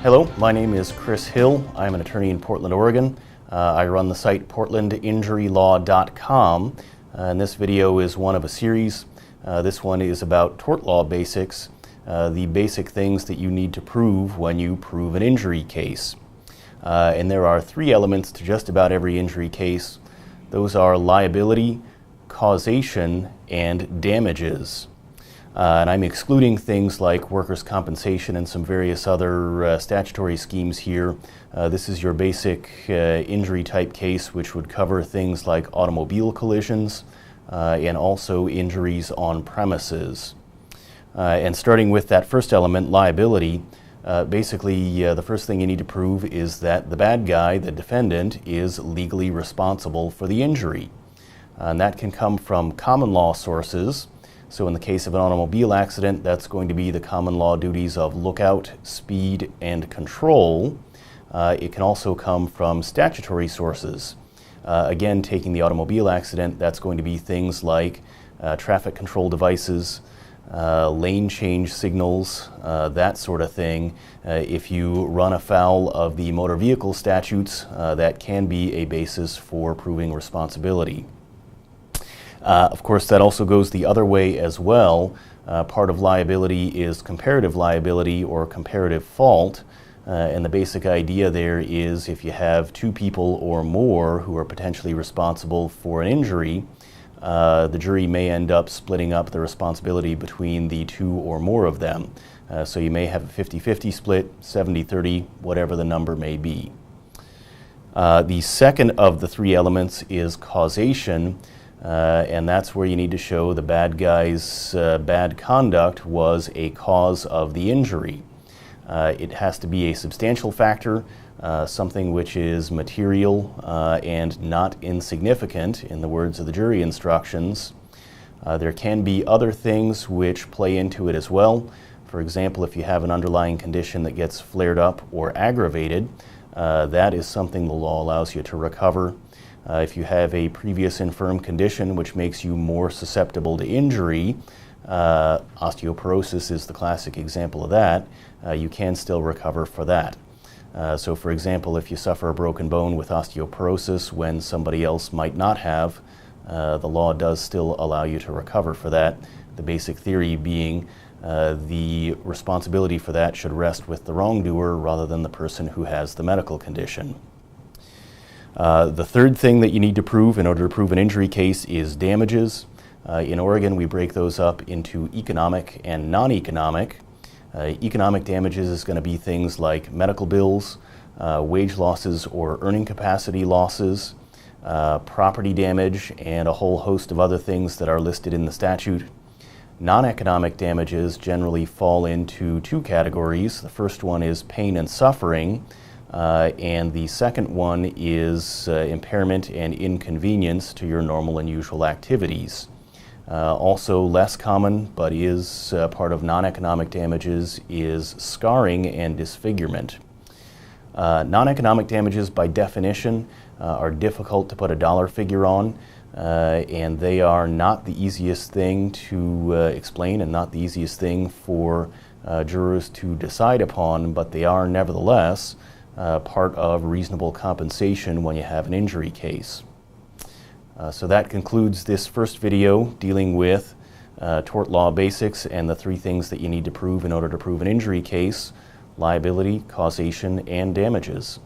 Hello, my name is Chris Hill. I'm an attorney in Portland, Oregon. I run the site portlandinjurylaw.com, and this video is one of a series. This one is about tort law basics, the basic things that you need to prove when you prove an injury case. And there are three elements to just about every injury case. Those are liability, causation, and damages. And I'm excluding things like workers' compensation and some various other statutory schemes here. This is your basic injury type case, which would cover things like automobile collisions and also injuries on premises. And starting with that first element, liability, basically the first thing you need to prove is that the bad guy, the defendant, is legally responsible for the injury. And that can come from common law sources. So in the case of an automobile accident, that's going to be the common law duties of lookout, speed, and control. It can also come from statutory sources. Again, taking the automobile accident, that's going to be things like traffic control devices, lane change signals, that sort of thing. If you run afoul of the motor vehicle statutes, that can be a basis for proving responsibility. Of course, that also goes the other way as well. Part of liability is comparative liability or comparative fault. And the basic idea there is if you have two people or more who are potentially responsible for an injury, the jury may end up splitting up the responsibility between the two or more of them. So you may have a 50-50 split, 70-30, whatever the number may be. The second of the three elements is causation. And that's where you need to show the bad guy's bad conduct was a cause of the injury. It has to be a substantial factor, something which is material and not insignificant, in the words of the jury instructions. There can be other things which play into it as well. For example, if you have an underlying condition that gets flared up or aggravated, that is something the law allows you to recover. If you have a previous infirm condition which makes you more susceptible to injury, osteoporosis is the classic example of that, you can still recover for that. So for example, if you suffer a broken bone with osteoporosis when somebody else might not have, the law does still allow you to recover for that. The basic theory being the responsibility for that should rest with the wrongdoer rather than the person who has the medical condition. The third thing that you need to prove in order to prove an injury case is damages. In Oregon, we break those up into economic and non-economic. Economic damages is going to be things like medical bills, wage losses or earning capacity losses, property damage, and a whole host of other things that are listed in the statute. Non-economic damages generally fall into two categories. The first one is pain and suffering. And the second one is impairment and inconvenience to your normal and usual activities. Also less common, but is part of non-economic damages, is scarring and disfigurement. Non-economic damages, by definition, are difficult to put a dollar figure on, and they are not the easiest thing to explain and not the easiest thing for jurors to decide upon, but they are nevertheless part of reasonable compensation when you have an injury case. So that concludes this first video dealing with tort law basics and the three things that you need to prove in order to prove an injury case: liability, causation, and damages.